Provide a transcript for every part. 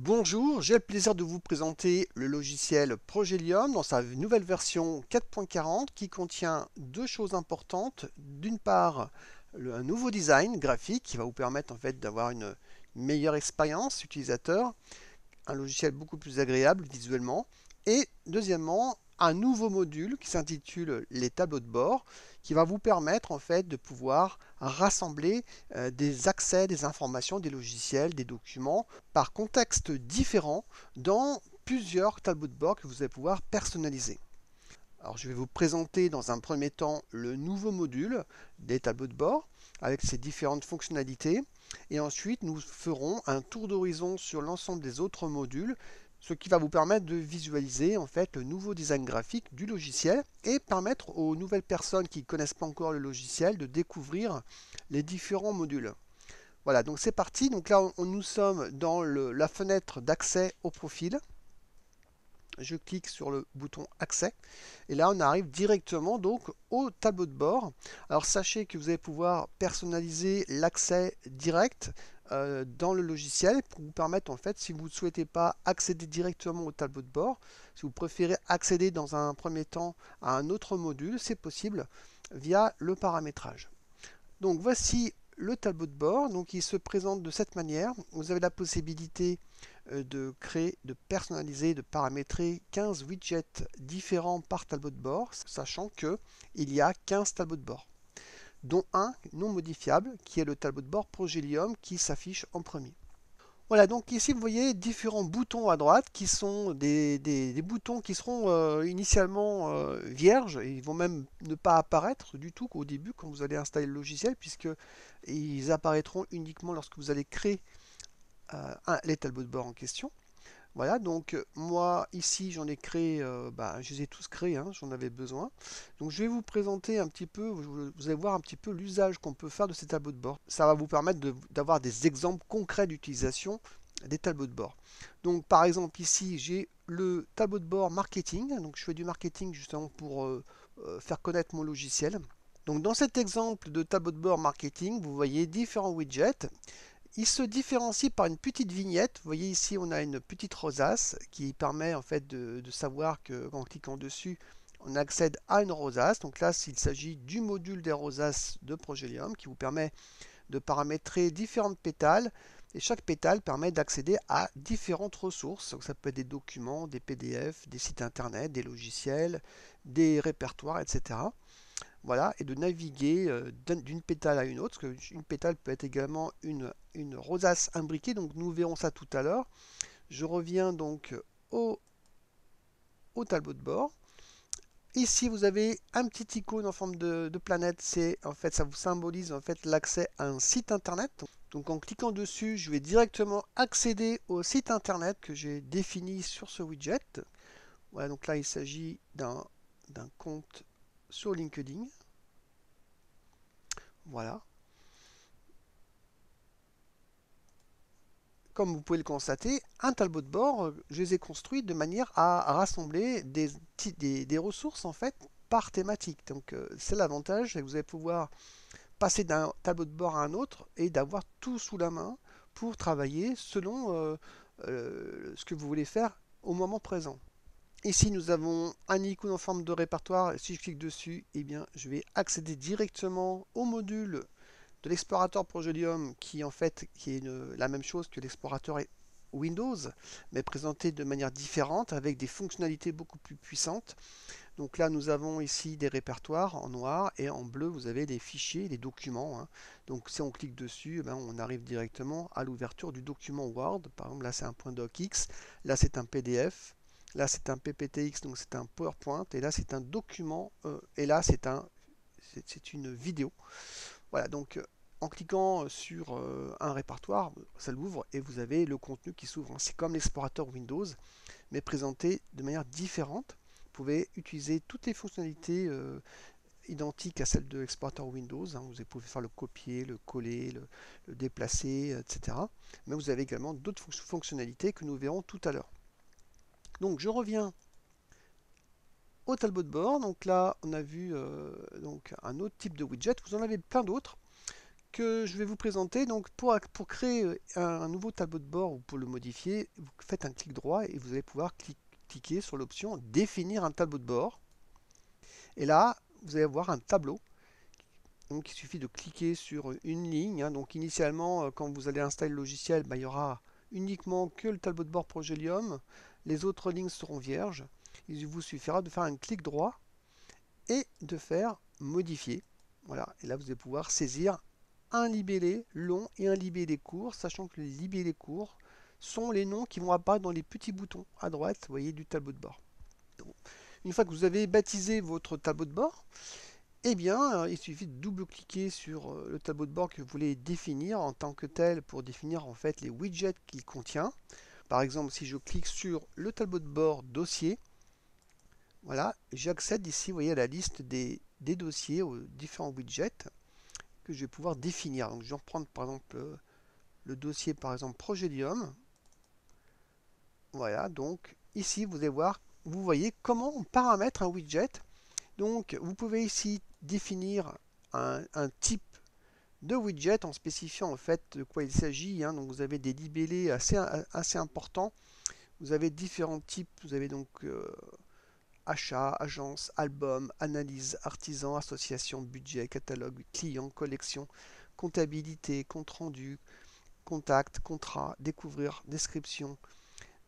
Bonjour, j'ai le plaisir de vous présenter le logiciel Progelium dans sa nouvelle version 4.40 qui contient deux choses importantes. D'une part, un nouveau design graphique qui va vous permettre en fait d'avoir une meilleure expérience utilisateur, un logiciel beaucoup plus agréable visuellement. Et deuxièmement, un nouveau module qui s'intitule les tableaux de bord, qui va vous permettre en fait de pouvoir rassembler des accès, des informations, des logiciels, des documents par contexte différent dans plusieurs tableaux de bord que vous allez pouvoir personnaliser. Alors, je vais vous présenter dans un premier temps le nouveau module des tableaux de bord avec ses différentes fonctionnalités. Et ensuite, nous ferons un tour d'horizon sur l'ensemble des autres modules, ce qui va vous permettre de visualiser en fait le nouveau design graphique du logiciel et permettre aux nouvelles personnes qui ne connaissent pas encore le logiciel de découvrir les différents modules. Voilà, donc c'est parti. Donc là, nous sommes dans la fenêtre d'accès au profil. Je clique sur le bouton accès et là on arrive directement donc au tableau de bord. Alors sachez que vous allez pouvoir personnaliser l'accès direct dans le logiciel pour vous permettre en fait, si vous ne souhaitez pas accéder directement au tableau de bord, si vous préférez accéder dans un premier temps à un autre module, c'est possible via le paramétrage. Donc voici le tableau de bord. Donc il se présente de cette manière. Vous avez la possibilité de créer, de personnaliser, de paramétrer 15 widgets différents par tableau de bord, sachant qu'il y a 15 tableaux de bord, dont un non modifiable qui est le tableau de bord Progelium qui s'affiche en premier. Voilà, donc ici vous voyez différents boutons à droite qui sont des boutons qui seront initialement vierges et ils vont même ne pas apparaître du tout au début quand vous allez installer le logiciel puisque ils apparaîtront uniquement lorsque vous allez créer les tableaux de bord en question. Voilà, donc moi ici j'en ai créé, je les ai tous créés, hein, j'en avais besoin. Donc je vais vous présenter un petit peu, vous allez voir un petit peu l'usage qu'on peut faire de ces tableaux de bord. Ça va vous permettre d'avoir des exemples concrets d'utilisation des tableaux de bord. Donc par exemple ici j'ai le tableau de bord marketing, donc je fais du marketing justement pour faire connaître mon logiciel. Donc dans cet exemple de tableau de bord marketing, vous voyez différents widgets. Il se différencie par une petite vignette. Vous voyez ici, on a une petite rosace qui permet en fait de savoir qu'en cliquant dessus, on accède à une rosace. Donc là, il s'agit du module des rosaces de Progelium qui vous permet de paramétrer différentes pétales. Et chaque pétale permet d'accéder à différentes ressources. Donc ça peut être des documents, des PDF, des sites internet, des logiciels, des répertoires, etc. Voilà, et de naviguer d'une pétale à une autre, parce qu'une pétale peut être également une rosace imbriquée, donc nous verrons ça tout à l'heure. Je reviens donc au tableau de bord. Ici, vous avez un petit icône en forme de planète, c'est en fait, ça vous symbolise en fait l'accès à un site internet. Donc en cliquant dessus, je vais directement accéder au site internet que j'ai défini sur ce widget. Voilà, donc là, il s'agit d'un compte sur LinkedIn. Voilà. Comme vous pouvez le constater, un tableau de bord, je les ai construits de manière à rassembler des ressources en fait par thématique. Donc c'est l'avantage, c'est que vous allez pouvoir passer d'un tableau de bord à un autre et d'avoir tout sous la main pour travailler selon ce que vous voulez faire au moment présent. Ici, nous avons un icône en forme de répertoire. Si je clique dessus, eh bien, je vais accéder directement au module de l'explorateur Progelium qui en fait qui est la même chose que l'explorateur Windows, mais présenté de manière différente avec des fonctionnalités beaucoup plus puissantes. Donc là, nous avons ici des répertoires en noir et en bleu, vous avez des fichiers, des documents, hein. Donc si on clique dessus, on arrive directement à l'ouverture du document Word. Par exemple, là c'est un .docx, là c'est un PDF, là c'est un PPTX, donc c'est un PowerPoint, et là c'est un document, et là c'est une vidéo. Voilà, donc en cliquant sur un répertoire, ça l'ouvre et vous avez le contenu qui s'ouvre. C'est comme l'explorateur Windows, mais présenté de manière différente. Vous pouvez utiliser toutes les fonctionnalités identiques à celles de l'explorateur Windows, hein. Vous pouvez faire le copier, le coller, le déplacer, etc. Mais vous avez également d'autres fonctionnalités que nous verrons tout à l'heure. Donc je reviens au tableau de bord. Donc là, on a vu donc un autre type de widget. Vous en avez plein d'autres que je vais vous présenter. Donc pour créer un nouveau tableau de bord ou pour le modifier, vous faites un clic droit et vous allez pouvoir cliquer sur l'option définir un tableau de bord. Et là, vous allez avoir un tableau. Donc il suffit de cliquer sur une ligne. Donc initialement, quand vous allez installer le logiciel, il y aura uniquement que le tableau de bord Progelium. Les autres lignes seront vierges. Il vous suffira de faire un clic droit et de faire modifier. Voilà, et là vous allez pouvoir saisir un libellé long et un libellé court, sachant que les libellés courts sont les noms qui vont apparaître dans les petits boutons à droite, vous voyez, du tableau de bord. Donc, une fois que vous avez baptisé votre tableau de bord, eh bien, il suffit de double-cliquer sur le tableau de bord que vous voulez définir en tant que tel pour définir en fait les widgets qu'il contient. Par exemple, si je clique sur le tableau de bord dossier, voilà, j'accède ici, vous voyez, à la liste des dossiers, aux différents widgets que je vais pouvoir définir. Donc je vais reprendre par exemple le dossier par exemple Progelium. Voilà, donc ici vous allez voir, vous voyez comment on paramètre un widget. Donc vous pouvez ici définir un type de widget en spécifiant en fait de quoi il s'agit. Donc vous avez des libellés assez importants. Vous avez différents types. Vous avez donc achat, agence, album, analyse, artisan, association, budget, catalogue, client, collection, comptabilité, compte rendu, contact, contrat, découvrir, description,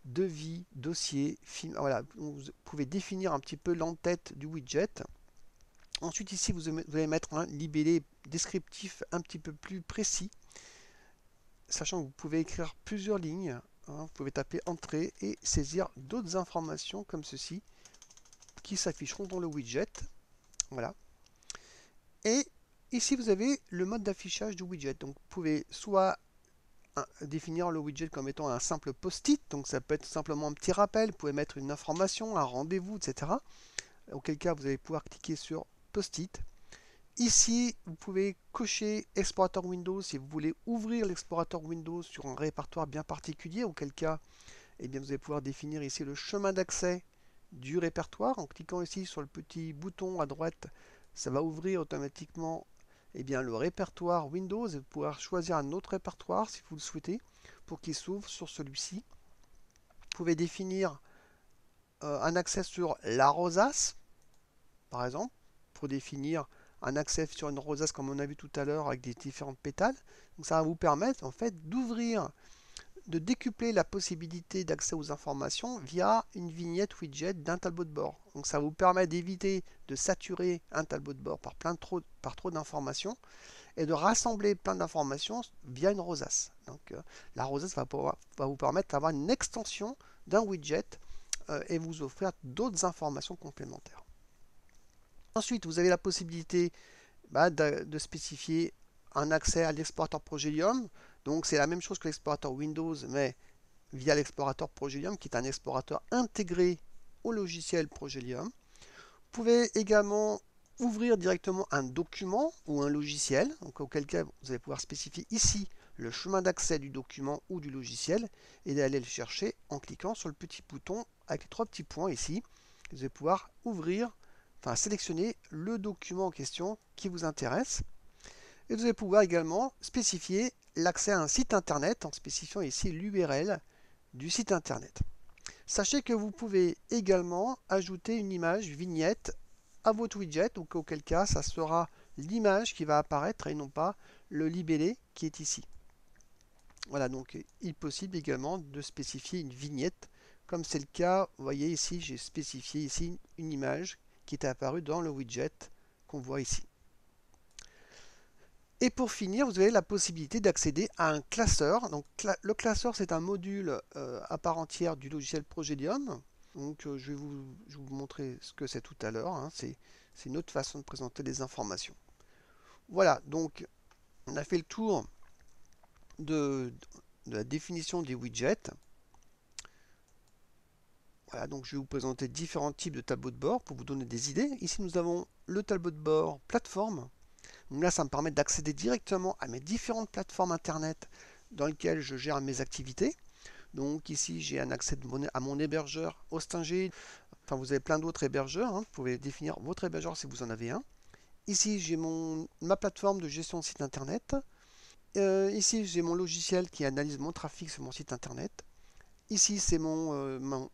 devis, dossier, film. Voilà, vous pouvez définir un petit peu l'entête du widget. Ensuite, ici, vous allez mettre un libellé descriptif un petit peu plus précis, sachant que vous pouvez écrire plusieurs lignes. Vous pouvez taper entrée et saisir d'autres informations comme ceci qui s'afficheront dans le widget. Voilà. Et ici, vous avez le mode d'affichage du widget. Donc, vous pouvez soit définir le widget comme étant un simple post-it. Donc, ça peut être simplement un petit rappel. Vous pouvez mettre une information, un rendez-vous, etc. Auquel cas, vous allez pouvoir cliquer sur post-it. Ici, vous pouvez cocher explorateur Windows si vous voulez ouvrir l'explorateur Windows sur un répertoire bien particulier. Auquel cas, eh bien, vous allez pouvoir définir ici le chemin d'accès du répertoire. En cliquant ici sur le petit bouton à droite, ça va ouvrir automatiquement le répertoire Windows et vous pouvez choisir un autre répertoire si vous le souhaitez pour qu'il s'ouvre sur celui-ci. Vous pouvez définir un accès sur la rosace, par exemple, pour définir un accès sur une rosace comme on a vu tout à l'heure avec des différentes pétales. Donc ça va vous permettre en fait d'ouvrir, de décupler la possibilité d'accès aux informations via une vignette widget d'un tableau de bord. Donc ça vous permet d'éviter de saturer un tableau de bord par trop d'informations et de rassembler plein d'informations via une rosace. Donc la rosace va vous permettre d'avoir une extension d'un widget et vous offrir d'autres informations complémentaires. Ensuite, vous avez la possibilité de spécifier un accès à l'explorateur Progelium. Donc c'est la même chose que l'explorateur Windows, mais via l'explorateur Progelium, qui est un explorateur intégré au logiciel Progelium. Vous pouvez également ouvrir directement un document ou un logiciel, donc auquel cas vous allez pouvoir spécifier ici le chemin d'accès du document ou du logiciel et d'aller le chercher en cliquant sur le petit bouton avec les trois petits points ici. Vous allez pouvoir sélectionner le document en question qui vous intéresse. Et vous allez pouvoir également spécifier l'accès à un site internet en spécifiant ici l'URL du site internet. Sachez que vous pouvez également ajouter une image vignette à votre widget, donc auquel cas ça sera l'image qui va apparaître et non pas le libellé qui est ici. Voilà, donc il est possible également de spécifier une vignette, comme c'est le cas, vous voyez ici, j'ai spécifié ici une image qui est apparue dans le widget qu'on voit ici. Et pour finir, vous avez la possibilité d'accéder à un classeur. Donc, le classeur, c'est un module à part entière du logiciel Progelium. Donc, je vais vous montrer ce que c'est tout à l'heure. C'est une autre façon de présenter les informations. Voilà, donc on a fait le tour de la définition des widgets. Voilà, donc je vais vous présenter différents types de tableaux de bord pour vous donner des idées. Ici, nous avons le tableau de bord plateforme. Donc là, ça me permet d'accéder directement à mes différentes plateformes internet dans lesquelles je gère mes activités. Donc ici, j'ai un accès à mon hébergeur Hostinger. Enfin, vous avez plein d'autres hébergeurs. Vous pouvez définir votre hébergeur si vous en avez un. Ici, j'ai ma plateforme de gestion de site internet. Ici, j'ai mon logiciel qui analyse mon trafic sur mon site internet. Ici, c'est mon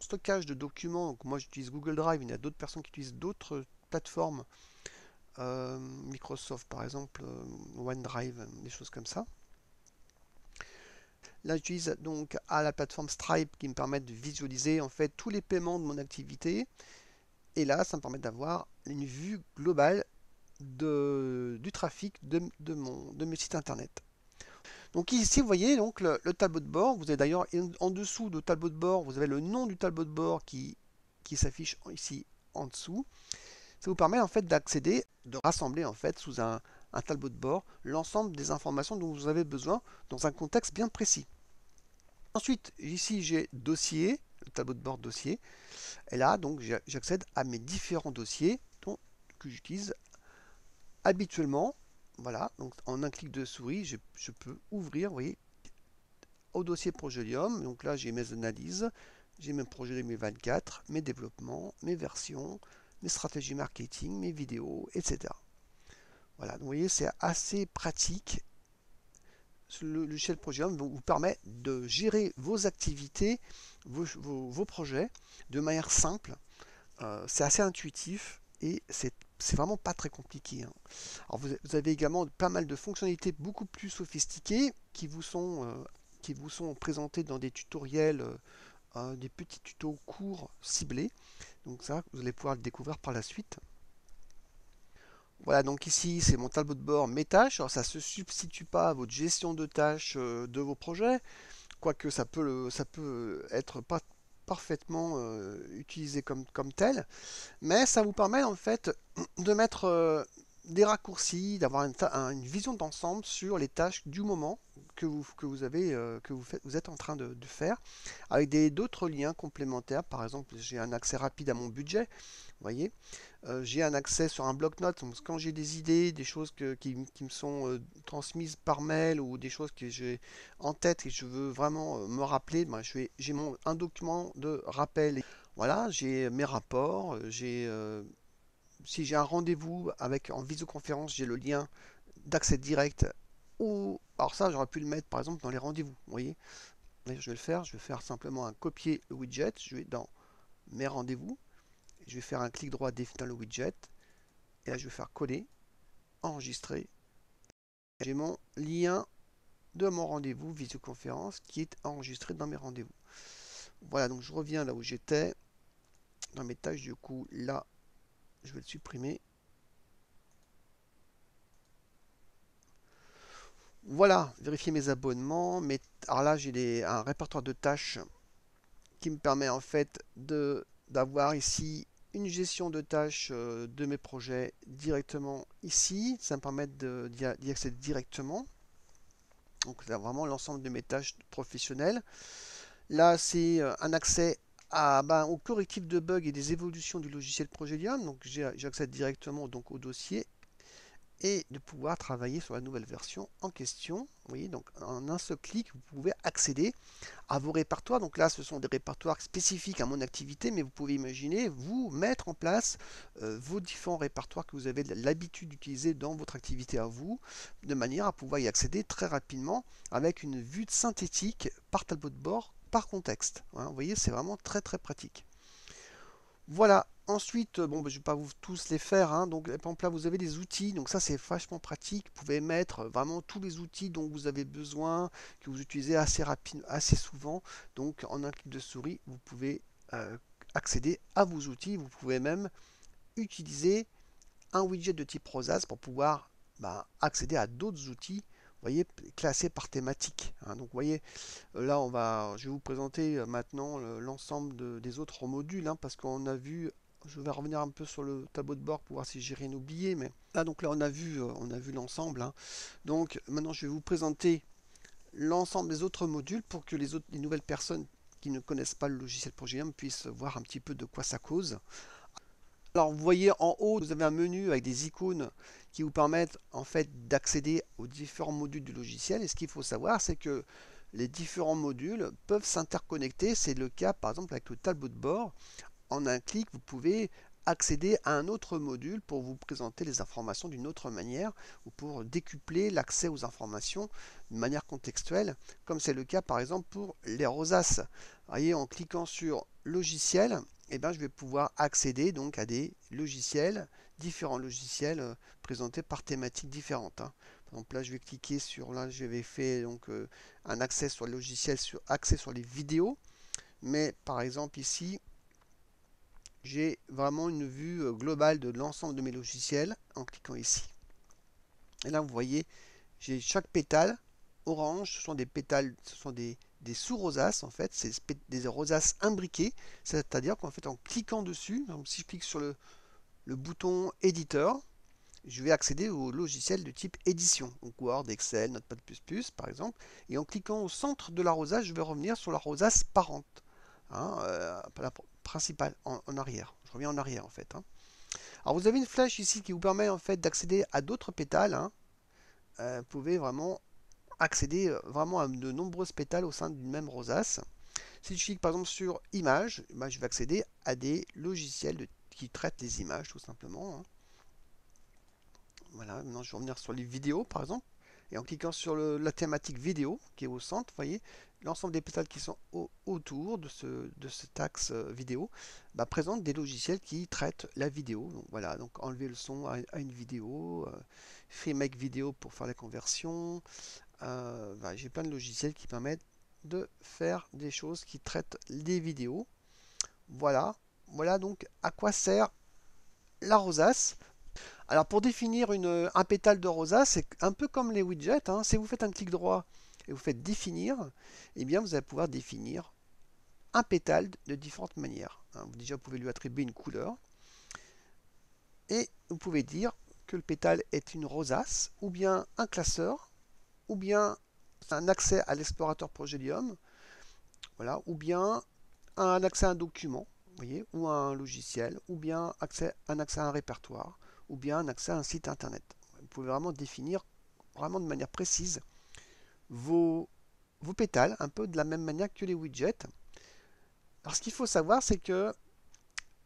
stockage de documents. Donc, moi, j'utilise Google Drive. Il y a d'autres personnes qui utilisent d'autres plateformes. Microsoft, par exemple, OneDrive, des choses comme ça. Là, j'utilise donc la plateforme Stripe qui me permet de visualiser en fait tous les paiements de mon activité. Et là, ça me permet d'avoir une vue globale du trafic de mes sites internet. Donc ici, vous voyez donc le tableau de bord. Vous avez d'ailleurs en dessous du tableau de bord, vous avez le nom du tableau de bord qui s'affiche ici en dessous. Ça vous permet en fait d'accéder, de rassembler en fait sous un tableau de bord l'ensemble des informations dont vous avez besoin dans un contexte bien précis. Ensuite, ici j'ai dossier, le tableau de bord dossier. Et là, donc, j'accède à mes différents dossiers que j'utilise habituellement. Voilà, donc en un clic de souris, je peux ouvrir, vous voyez, au dossier Progelium. Donc là, j'ai mes analyses, j'ai mes projets 2024, mes développements, mes versions, mes stratégies marketing, mes vidéos, etc. Voilà, donc vous voyez, c'est assez pratique. Le logiciel Progelium vous permet de gérer vos activités, vos projets de manière simple. C'est assez intuitif et c'est vraiment pas très compliqué, hein. Alors vous avez également pas mal de fonctionnalités beaucoup plus sophistiquées qui vous sont présentées dans des tutoriels, des petits tutos courts ciblés. Donc ça, vous allez pouvoir le découvrir par la suite. Voilà, donc ici c'est mon tableau de bord, mes tâches. Alors ça ne se substitue pas à votre gestion de tâches de vos projets, quoique ça peut être pas parfaitement utilisé comme tel. Mais ça vous permet en fait de mettre des raccourcis, d'avoir une vision d'ensemble sur les tâches du moment que vous êtes en train de faire, avec d'autres liens complémentaires. Par exemple, j'ai un accès rapide à mon budget, vous voyez. J'ai un accès sur un bloc-notes. Quand j'ai des idées, des choses qui me sont transmises par mail ou des choses que j'ai en tête et je veux vraiment me rappeler, ben, j'ai un document de rappel. Voilà, j'ai mes rapports, si j'ai un rendez-vous en visioconférence, j'ai le lien d'accès direct. Alors ça, j'aurais pu le mettre par exemple dans les rendez-vous. Vous voyez, là, je vais le faire. Je vais faire simplement un copier le widget. Je vais dans mes rendez-vous. Je vais faire un clic droit définir le widget. Et là, je vais faire coller, enregistrer. J'ai mon lien de mon rendez-vous visioconférence qui est enregistré dans mes rendez-vous. Voilà, donc je reviens là où j'étais dans mes tâches. Du coup, là, je vais le supprimer. Voilà, vérifier mes abonnements. Alors là, j'ai un répertoire de tâches qui me permet en fait d'avoir ici une gestion de tâches de mes projets directement ici. Ça me permet d'y accéder directement. Donc c'est vraiment l'ensemble de mes tâches professionnelles. Là, c'est un accès au correctif de bugs et des évolutions du logiciel Progelium. Donc j'accède directement donc, au dossier et de pouvoir travailler sur la nouvelle version en question. Vous voyez, donc en un seul clic, vous pouvez accéder à vos répertoires. Donc là, ce sont des répertoires spécifiques à mon activité, mais vous pouvez imaginer, vous mettre en place vos différents répertoires que vous avez l'habitude d'utiliser dans votre activité à vous, de manière à pouvoir y accéder très rapidement avec une vue synthétique par tableau de bord, par contexte. Hein, vous voyez, c'est vraiment très très pratique. Voilà. Ensuite, bon, je ne vais pas vous tous les faire, hein. Donc, par exemple, là, vous avez des outils. Donc, ça, c'est vachement pratique. Vous pouvez mettre vraiment tous les outils dont vous avez besoin, que vous utilisez assez rapidement, assez souvent. Donc, en un clic de souris, vous pouvez accéder à vos outils. Vous pouvez même utiliser un widget de type Rosas pour pouvoir accéder à d'autres outils. Vous voyez, classés par thématique, hein. Donc, vous voyez, là, je vais vous présenter maintenant l'ensemble des autres modules, hein, parce qu'on a vu. Je vais revenir un peu sur le tableau de bord pour voir si j'ai rien oublié, mais là, donc là, on a vu l'ensemble, hein. Donc, maintenant, je vais vous présenter l'ensemble des autres modules pour que les nouvelles personnes qui ne connaissent pas le logiciel Progelium puissent voir un petit peu de quoi ça cause. Alors, vous voyez en haut, vous avez un menu avec des icônes qui vous permettent en fait d'accéder aux différents modules du logiciel. Et ce qu'il faut savoir, c'est que les différents modules peuvent s'interconnecter. C'est le cas par exemple avec le tableau de bord. En un clic, vous pouvez accéder à un autre module pour vous présenter les informations d'une autre manière ou pour décupler l'accès aux informations de manière contextuelle, comme c'est le cas par exemple pour les rosaces. Vous voyez, en cliquant sur logiciel, eh ben, je vais pouvoir accéder donc à des logiciels, différents logiciels présentés par thématiques différentes, hein. Par exemple, là, je vais cliquer sur, là, j'avais fait donc un accès sur le logiciel, sur accès sur les vidéos, mais par exemple ici, j'ai vraiment une vue globale de l'ensemble de mes logiciels en cliquant ici. Et là, vous voyez, j'ai chaque pétale orange, ce sont des pétales, ce sont des sous-rosaces en fait, c'est des rosaces imbriquées, c'est-à-dire qu'en fait en cliquant dessus, donc si je clique sur le bouton éditeur, je vais accéder au logiciel de type édition, donc Word, Excel, Notepad++ par exemple, et en cliquant au centre de la rosace, je vais revenir sur la rosace parente, hein, la principale, en arrière. Je reviens en arrière en fait, hein. Alors vous avez une flèche ici qui vous permet en fait d'accéder à d'autres pétales, hein. Vous pouvez vraiment accéder vraiment à de nombreuses pétales au sein d'une même rosace. Si je clique par exemple sur images, ben, je vais accéder à des logiciels qui traitent les images tout simplement, hein. Voilà, maintenant je vais revenir sur les vidéos par exemple. Et en cliquant sur la thématique vidéo qui est au centre, vous voyez, l'ensemble des pétales qui sont autour de cet axe vidéo bah, présentent des logiciels qui traitent la vidéo. Donc voilà, donc enlever le son à une vidéo, FreeMake Vidéo pour faire la conversion. Bah, j'ai plein de logiciels qui permettent de faire des choses qui traitent les vidéos. Voilà, voilà donc à quoi sert la rosace. Alors pour définir un pétale de rosace, c'est un peu comme les widgets, hein. Si vous faites un clic droit et vous faites définir, eh bien vous allez pouvoir définir un pétale de différentes manières, hein. Déjà vous pouvez lui attribuer une couleur et vous pouvez dire que le pétale est une rosace ou bien un classeur ou bien un accès à l'explorateur Progelium, voilà, ou bien un accès à un document, vous voyez, ou à un logiciel, ou bien un accès à un répertoire, ou bien un accès à un site internet. Vous pouvez vraiment définir vraiment de manière précise vos, vos pétales, un peu de la même manière que les widgets. Alors ce qu'il faut savoir, c'est que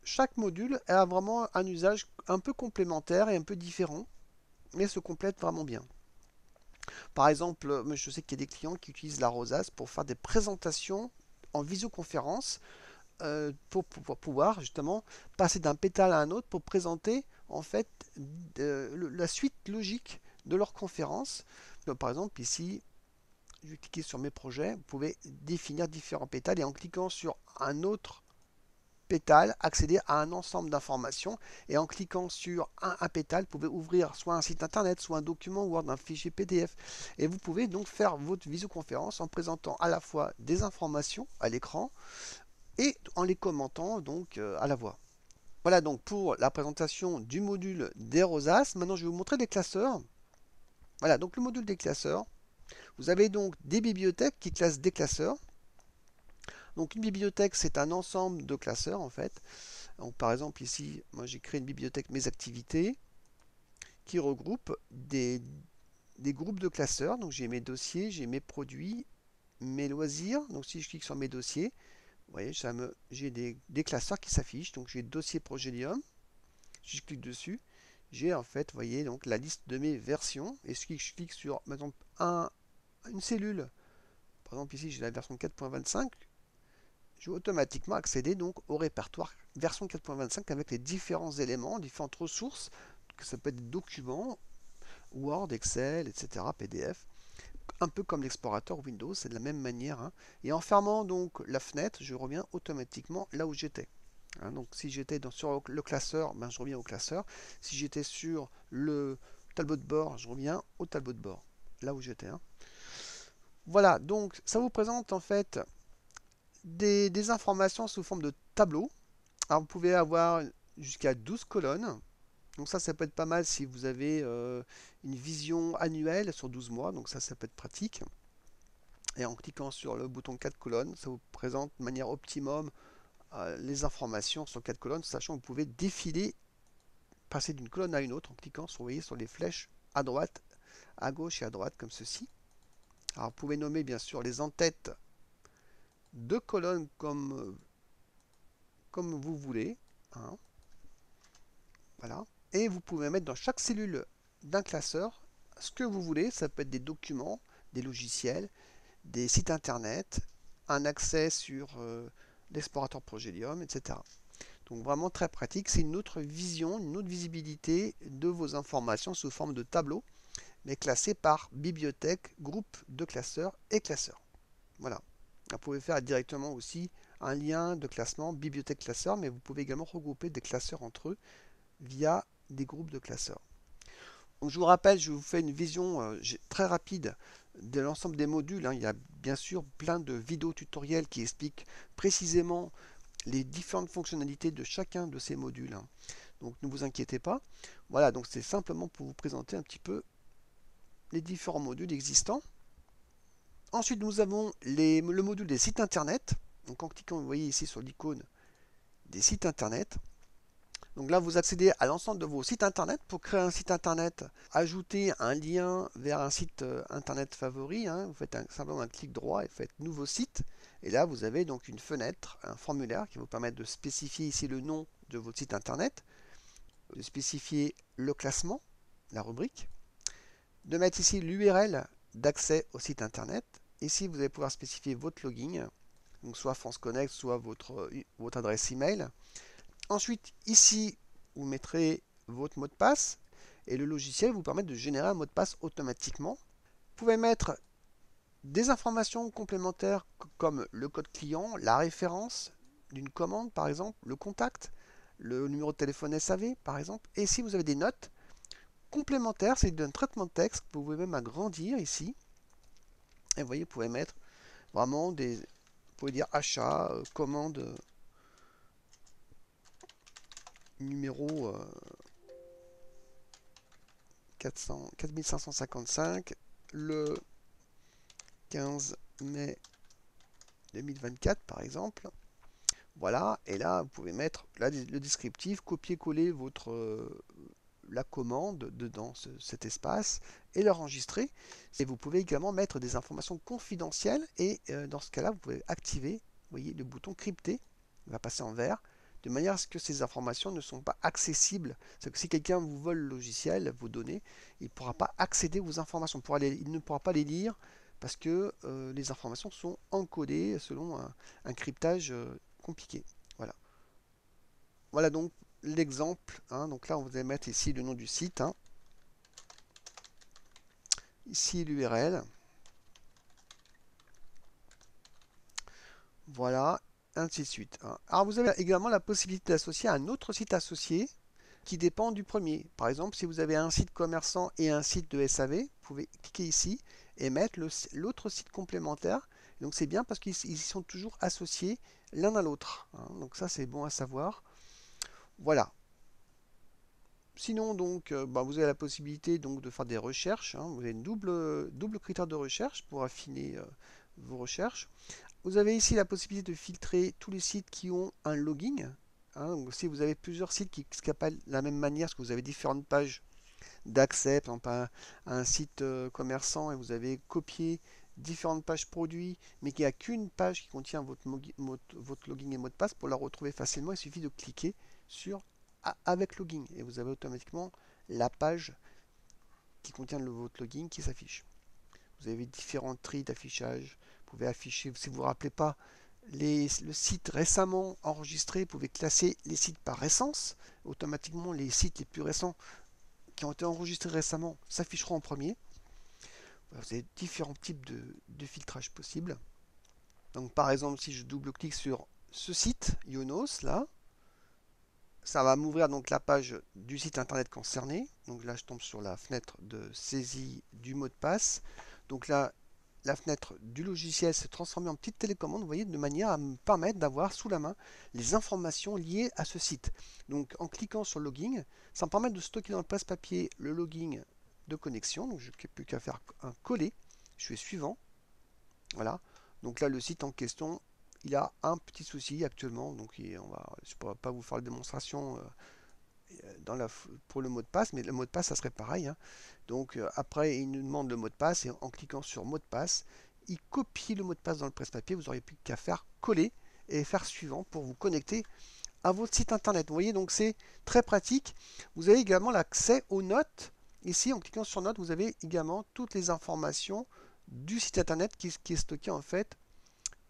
chaque module a vraiment un usage un peu complémentaire et un peu différent, mais se complète vraiment bien. Par exemple, je sais qu'il y a des clients qui utilisent la rosace pour faire des présentations en visioconférence pour pouvoir justement passer d'un pétale à un autre pour présenter en fait la suite logique de leur conférence. Donc, par exemple, ici, je vais cliquer sur mes projets. Vous pouvez définir différents pétales et en cliquant sur un autre pétale, accéder à un ensemble d'informations et en cliquant sur un pétale, vous pouvez ouvrir soit un site internet, soit un document Word, un fichier PDF et vous pouvez donc faire votre visioconférence en présentant à la fois des informations à l'écran et en les commentant donc à la voix. Voilà donc pour la présentation du module des rosaces. Maintenant je vais vous montrer des classeurs. Voilà donc le module des classeurs. Vous avez donc des bibliothèques qui classent des classeurs. Donc une bibliothèque c'est un ensemble de classeurs en fait. Donc, par exemple ici moi j'ai créé une bibliothèque mes activités qui regroupe des groupes de classeurs. Donc j'ai mes dossiers, j'ai mes produits, mes loisirs. Donc si je clique sur mes dossiers, vous voyez, j'ai des classeurs qui s'affichent. Donc j'ai dossier Progelium. Si je clique dessus, j'ai en fait, vous voyez, donc la liste de mes versions. Et si je clique sur, par exemple, une cellule, par exemple ici j'ai la version 4.25, je vais automatiquement accéder donc au répertoire version 4.25 avec les différents éléments, différentes ressources, que ça peut être des documents, Word, Excel, etc., PDF. Un peu comme l'explorateur Windows, c'est de la même manière, hein. Et en fermant donc la fenêtre, je reviens automatiquement là où j'étais, hein. Donc si j'étais sur le classeur, ben, je reviens au classeur. Si j'étais sur le tableau de bord, je reviens au tableau de bord, là où j'étais, hein. Voilà, donc ça vous présente en fait des informations sous forme de tableau. Alors vous pouvez avoir jusqu'à 12 colonnes. Donc ça peut être pas mal si vous avez une vision annuelle sur 12 mois. Donc ça peut être pratique. Et en cliquant sur le bouton 4 colonnes, ça vous présente de manière optimum les informations sur 4 colonnes, sachant que vous pouvez défiler, passer d'une colonne à une autre en cliquant sur, vous voyez, sur les flèches à droite, à gauche et à droite comme ceci. Alors vous pouvez nommer bien sûr les en-têtes de colonnes comme vous voulez, hein. Voilà. Et vous pouvez mettre dans chaque cellule d'un classeur ce que vous voulez. Ça peut être des documents, des logiciels, des sites internet, un accès sur l'explorateur Progelium, etc. Donc vraiment très pratique. C'est une autre vision, une autre visibilité de vos informations sous forme de tableau, mais classé par bibliothèque, groupe de classeurs et classeurs. Voilà. Vous pouvez faire directement aussi un lien de classement bibliothèque classeur, mais vous pouvez également regrouper des classeurs entre eux via des groupes de classeurs. Donc je vous rappelle, je vous fais une vision très rapide de l'ensemble des modules, hein. Il y a bien sûr plein de vidéos tutoriels qui expliquent précisément les différentes fonctionnalités de chacun de ces modules, hein. Donc ne vous inquiétez pas. Voilà, donc c'est simplement pour vous présenter un petit peu les différents modules existants. Ensuite, nous avons le module des sites internet. Donc en cliquant, vous voyez ici sur l'icône des sites internet. Donc là, vous accédez à l'ensemble de vos sites internet. Pour créer un site internet, ajoutez un lien vers un site internet favori, hein. Vous faites simplement un clic droit et faites nouveau site. Et là, vous avez donc une fenêtre, un formulaire qui vous permet de spécifier ici le nom de votre site internet, de spécifier le classement, la rubrique, de mettre ici l'URL d'accès au site internet. Ici, vous allez pouvoir spécifier votre login, donc soit France Connect, soit votre adresse email. Ensuite, ici, vous mettrez votre mot de passe et le logiciel vous permet de générer un mot de passe automatiquement. Vous pouvez mettre des informations complémentaires comme le code client, la référence d'une commande par exemple, le contact, le numéro de téléphone SAV par exemple. Et si vous avez des notes complémentaires, c'est un traitement de texte que vous pouvez même agrandir ici. Et vous voyez, vous pouvez mettre vraiment des... Vous pouvez dire achat, commande, numéro 4555, le 15 mai 2024 par exemple. Voilà, et là vous pouvez mettre là, le descriptif, copier-coller la commande dedans cet espace et l'enregistrer. Et vous pouvez également mettre des informations confidentielles et dans ce cas-là, vous pouvez activer, vous voyez, le bouton crypté, il va passer en vert, de manière à ce que ces informations ne sont pas accessibles. C'est que si quelqu'un vous vole le logiciel, vos données, il ne pourra pas accéder aux informations, il ne pourra pas les lire parce que les informations sont encodées selon un cryptage compliqué. Voilà. Voilà donc l'exemple, hein. Donc là, on va mettre ici le nom du site, hein. Ici l'URL. Voilà, ainsi de suite, hein. Alors vous avez également la possibilité d'associer un autre site associé qui dépend du premier. Par exemple, si vous avez un site commerçant et un site de SAV, vous pouvez cliquer ici et mettre l'autre site complémentaire. Donc c'est bien parce qu'ils sont toujours associés l'un à l'autre, hein. Donc ça c'est bon à savoir. Voilà. Sinon, donc, vous avez la possibilité donc, de faire des recherches, hein. Vous avez une double critère de recherche pour affiner vos recherches. Vous avez ici la possibilité de filtrer tous les sites qui ont un login, hein. Donc, si vous avez plusieurs sites qui s'appellent de la même manière, parce que vous avez différentes pages d'accès, par exemple à un site commerçant, et vous avez copié différentes pages produits, mais qu'il n'y a qu'une page qui contient votre login et mot de passe, pour la retrouver facilement, il suffit de cliquer sur avec login et vous avez automatiquement la page qui contient votre login qui s'affiche. Vous avez différents tris d'affichage. Vous pouvez afficher, si vous ne vous rappelez pas, le site récemment enregistré, vous pouvez classer les sites par récence. Automatiquement, les sites les plus récents qui ont été enregistrés récemment s'afficheront en premier. Vous avez différents types de filtrage possibles. Donc par exemple, si je double-clique sur ce site, Ionos, là, ça va m'ouvrir donc la page du site internet concerné. Donc là, je tombe sur la fenêtre de saisie du mot de passe. Donc là, la fenêtre du logiciel s'est transformée en petite télécommande, vous voyez, de manière à me permettre d'avoir sous la main les informations liées à ce site. Donc en cliquant sur login, ça me permet de stocker dans le presse-papier le login de connexion. Donc je n'ai plus qu'à faire un coller. Je fais suivant. Voilà. Donc là, le site en question, il a un petit souci actuellement. Donc je ne pourrais pas vous faire la démonstration pour le mot de passe, mais le mot de passe, ça serait pareil, hein. Donc après, il nous demande le mot de passe et en cliquant sur mot de passe, il copie le mot de passe dans le presse-papier. Vous n'aurez plus qu'à faire coller et faire suivant pour vous connecter à votre site internet. Vous voyez, donc c'est très pratique. Vous avez également l'accès aux notes. Ici, en cliquant sur notes, vous avez également toutes les informations du site internet qui est stocké en fait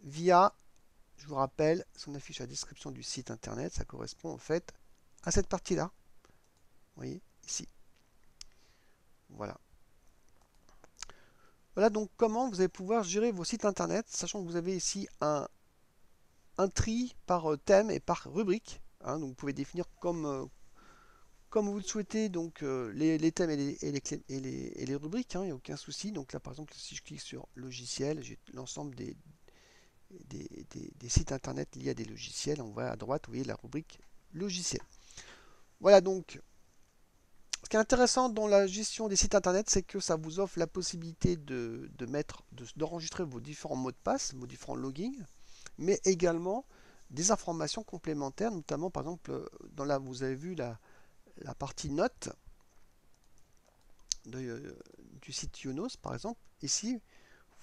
via, je vous rappelle, son affiche à la description du site internet. Ça correspond en fait à cette partie-là. Vous voyez, ici. Voilà. Voilà donc comment vous allez pouvoir gérer vos sites internet, sachant que vous avez ici un tri par thème et par rubrique. Hein, donc vous pouvez définir comme vous le souhaitez donc les thèmes et les rubriques, hein, il n'y a aucun souci. Donc là par exemple si je clique sur logiciel, j'ai l'ensemble des sites internet liés à des logiciels. On voit à droite, vous voyez la rubrique logiciel. Voilà donc ce qui est intéressant dans la gestion des sites internet, c'est que ça vous offre la possibilité d'enregistrer vos différents mots de passe, vos différents logins, mais également des informations complémentaires, notamment par exemple, vous avez vu la partie notes du site Yonos, par exemple. Ici,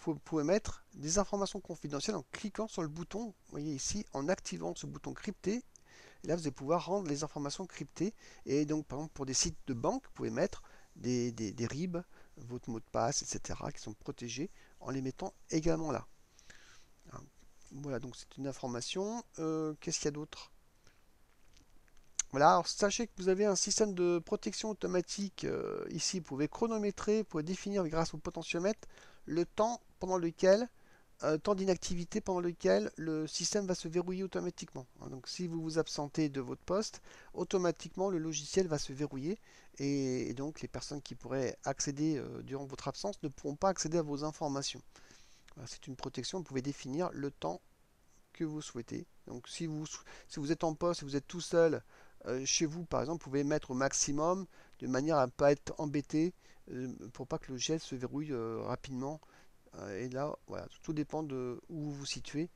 vous pouvez mettre des informations confidentielles en cliquant sur le bouton, vous voyez ici, en activant ce bouton crypté. Et là, vous allez pouvoir rendre les informations cryptées. Et donc, par exemple, pour des sites de banque, vous pouvez mettre des RIB, votre mot de passe, etc., qui sont protégés en les mettant également là. Voilà, donc c'est une information. Qu'est-ce qu'il y a d'autre? Voilà, alors sachez que vous avez un système de protection automatique ici. Vous pouvez chronométrer, vous pouvez définir grâce au potentiomètre le temps pendant lequel temps d'inactivité pendant lequel le système va se verrouiller automatiquement. Donc si vous vous absentez de votre poste, automatiquement le logiciel va se verrouiller et donc les personnes qui pourraient accéder durant votre absence ne pourront pas accéder à vos informations. C'est une protection, vous pouvez définir le temps que vous souhaitez. Donc si vous êtes en poste, si vous êtes tout seul chez vous par exemple, vous pouvez mettre au maximum de manière à ne pas être embêté pour pas que le logiciel se verrouille rapidement. Et là, voilà, tout dépend de où vous vous situez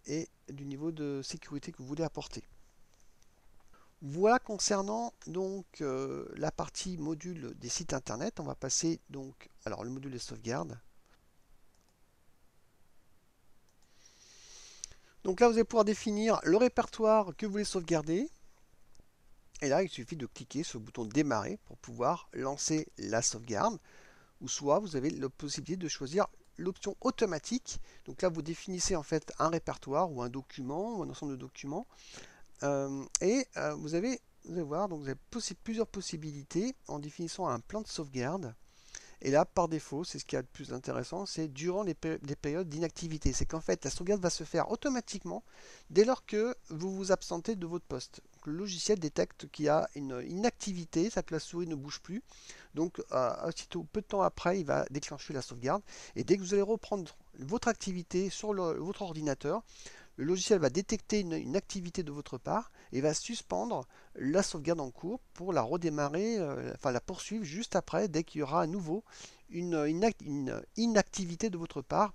et du niveau de sécurité que vous voulez apporter. Voilà concernant donc la partie module des sites internet. On va passer donc alors le module des sauvegardes. Donc là, vous allez pouvoir définir le répertoire que vous voulez sauvegarder. Et là, il suffit de cliquer sur le bouton démarrer pour pouvoir lancer la sauvegarde. Ou soit vous avez la possibilité de choisir l'option automatique. Donc là, vous définissez en fait un répertoire ou un document ou un ensemble de documents. Vous allez voir, donc vous avez plusieurs possibilités en définissant un plan de sauvegarde. Et là, par défaut, c'est ce qui est le plus intéressant, c'est durant les périodes d'inactivité. C'est qu'en fait, la sauvegarde va se faire automatiquement dès lors que vous vous absentez de votre poste. Le logiciel détecte qu'il y a une inactivité, c'est-à-dire que la souris ne bouge plus. Donc, aussitôt, peu de temps après, il va déclencher la sauvegarde. Et dès que vous allez reprendre votre activité sur votre ordinateur, le logiciel va détecter une activité de votre part et va suspendre la sauvegarde en cours pour la redémarrer, enfin la poursuivre juste après, dès qu'il y aura à nouveau une inactivité de votre part,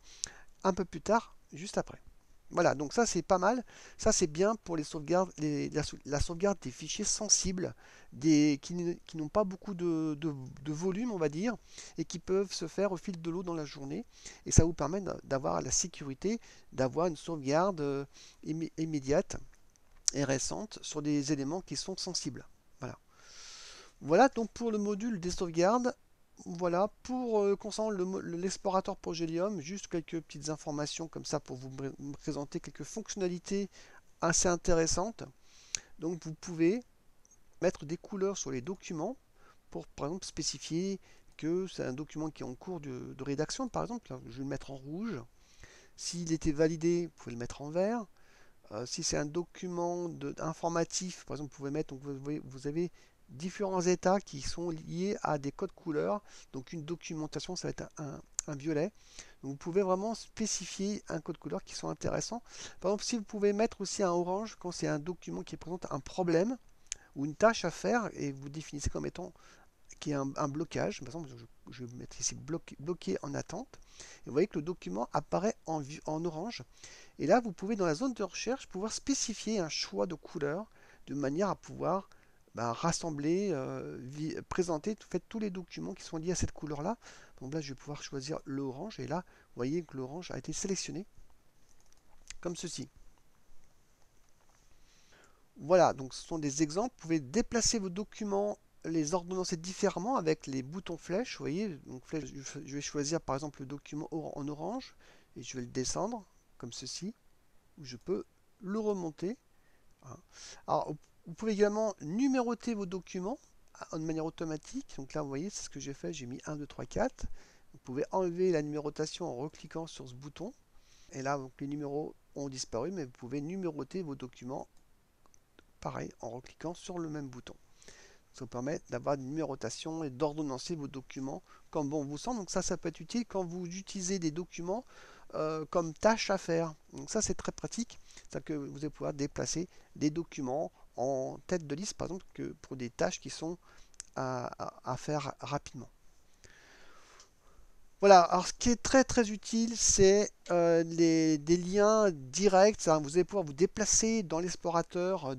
un peu plus tard, juste après. Voilà, donc ça c'est pas mal. Ça c'est bien pour les sauvegardes, la sauvegarde des fichiers sensibles, qui n'ont pas beaucoup de volume, on va dire, et qui peuvent se faire au fil de l'eau dans la journée. Et ça vous permet d'avoir la sécurité, d'avoir une sauvegarde immédiate et récente sur des éléments qui sont sensibles. Voilà. Voilà donc pour le module des sauvegardes. Voilà, pour concernant l'explorateur Progelium, juste quelques petites informations comme ça pour vous présenter quelques fonctionnalités assez intéressantes. Donc vous pouvez mettre des couleurs sur les documents pour par exemple spécifier que c'est un document qui est en cours de rédaction. Par exemple, là, je vais le mettre en rouge. S'il était validé, vous pouvez le mettre en vert. Si c'est un document informatif, par exemple, vous pouvez mettre, donc vous avez différents états qui sont liés à des codes couleurs. Donc une documentation, ça va être un violet. Donc vous pouvez vraiment spécifier un code couleur qui sont intéressants. Par exemple, si vous pouvez mettre aussi un orange quand c'est un document qui présente un problème ou une tâche à faire et vous définissez comme étant qui est un blocage. Par exemple, je vais mettre ici bloqué en attente. Et vous voyez que le document apparaît en orange. Et là, vous pouvez, dans la zone de recherche, pouvoir spécifier un choix de couleur de manière à pouvoir rassembler, présenter tous les documents qui sont liés à cette couleur-là. Donc là, je vais pouvoir choisir l'orange. Et là, vous voyez que l'orange a été sélectionné comme ceci. Voilà, donc ce sont des exemples. Vous pouvez déplacer vos documents, les ordonnancer différemment avec les boutons flèches. Vous voyez, donc flèche, je vais choisir par exemple le document en orange et je vais le descendre comme ceci, ou je peux le remonter. Hein. Alors, vous pouvez également numéroter vos documents de manière automatique. Donc là, vous voyez, c'est ce que j'ai fait. J'ai mis 1, 2, 3, 4. Vous pouvez enlever la numérotation en recliquant sur ce bouton. Et là, donc, les numéros ont disparu, mais vous pouvez numéroter vos documents pareil en recliquant sur le même bouton. Ça vous permet d'avoir une numérotation et d'ordonnancer vos documents comme bon vous semble. Donc ça peut être utile quand vous utilisez des documents comme tâches à faire. Donc ça, c'est très pratique. C'est que vous allez pouvoir déplacer des documents en tête de liste, par exemple, que pour des tâches qui sont à faire rapidement. Voilà, alors ce qui est très utile, c'est des liens directs. Hein. Vous allez pouvoir vous déplacer dans l'explorateur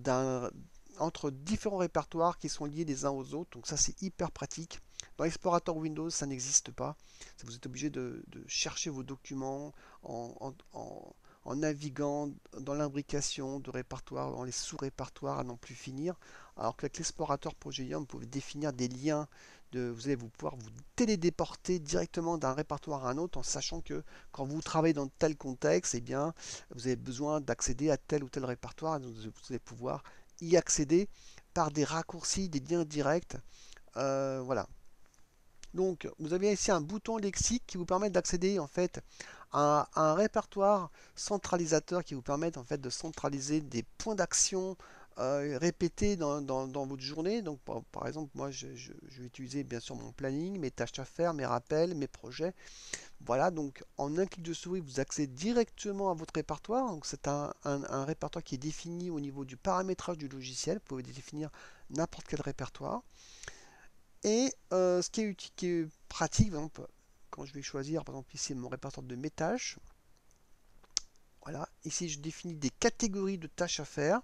entre différents répertoires qui sont liés les uns aux autres. Donc ça, c'est hyper pratique. Dans l'explorateur Windows, ça n'existe pas. Vous êtes obligé de chercher vos documents en naviguant dans l'imbrication de répertoires, dans les sous-répertoires à n'en plus finir. Alors qu'avec l'explorateur Progelium, vous pouvez définir des liens vous allez pouvoir vous télédéporter directement d'un répertoire à un autre en sachant que quand vous travaillez dans tel contexte, eh bien, vous avez besoin d'accéder à tel ou tel répertoire. Donc vous allez pouvoir y accéder par des raccourcis, des liens directs. Voilà. Donc, vous avez ici un bouton lexique qui vous permet d'accéder en fait à un répertoire centralisateur qui vous permet en fait de centraliser des points d'action répétés dans votre journée. Donc, par exemple, moi, je vais utiliser bien sûr mon planning, mes tâches à faire, mes rappels, mes projets. Voilà, donc en un clic de souris, vous accédez directement à votre répertoire. Donc, c'est un répertoire qui est défini au niveau du paramétrage du logiciel. Vous pouvez définir n'importe quel répertoire. Et ce qui est pratique, par exemple, quand je vais choisir, par exemple, ici mon répertoire de mes tâches, voilà, ici je définis des catégories de tâches à faire.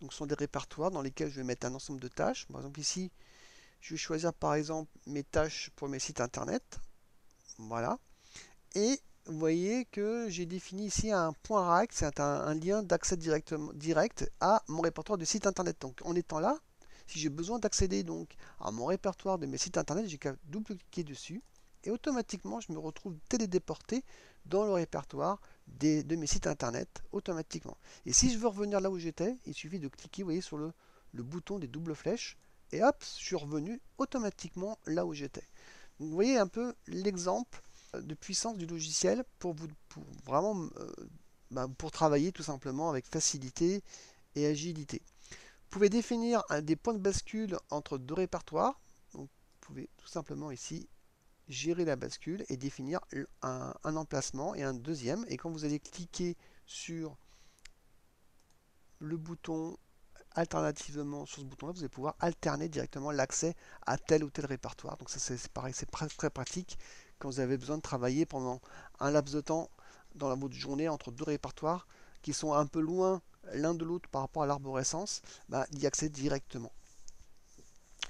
Donc ce sont des répertoires dans lesquels je vais mettre un ensemble de tâches. Par exemple, ici, je vais choisir par exemple mes tâches pour mes sites internet. Voilà. Et vous voyez que j'ai défini ici un point RAC, c'est un lien d'accès direct à mon répertoire de site internet. Donc en étant là, si j'ai besoin d'accéder donc à mon répertoire de mes sites internet, j'ai qu'à double-cliquer dessus et automatiquement je me retrouve télédéporté dans le répertoire de mes sites internet automatiquement. Et si je veux revenir là où j'étais, il suffit de cliquer, vous voyez, sur le bouton des doubles flèches et hop, je suis revenu automatiquement là où j'étais. Vous voyez un peu l'exemple de puissance du logiciel pour vraiment pour travailler tout simplement avec facilité et agilité. Vous pouvez définir des points de bascule entre deux répertoires. Donc, vous pouvez tout simplement ici gérer la bascule et définir un emplacement et un deuxième. Et quand vous allez cliquer sur le bouton alternativement sur ce bouton-là, vous allez pouvoir alterner directement l'accès à tel ou tel répertoire. Donc ça c'est pareil, c'est très pratique quand vous avez besoin de travailler pendant un laps de temps dans votre journée entre deux répertoires qui sont un peu loin l'un de l'autre par rapport à l'arborescence, d'y accéder directement.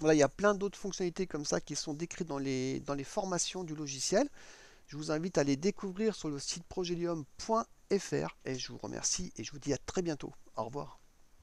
Voilà, il y a plein d'autres fonctionnalités comme ça qui sont décrites dans les formations du logiciel. Je vous invite à les découvrir sur le site progelium.fr et je vous remercie et je vous dis à très bientôt. Au revoir.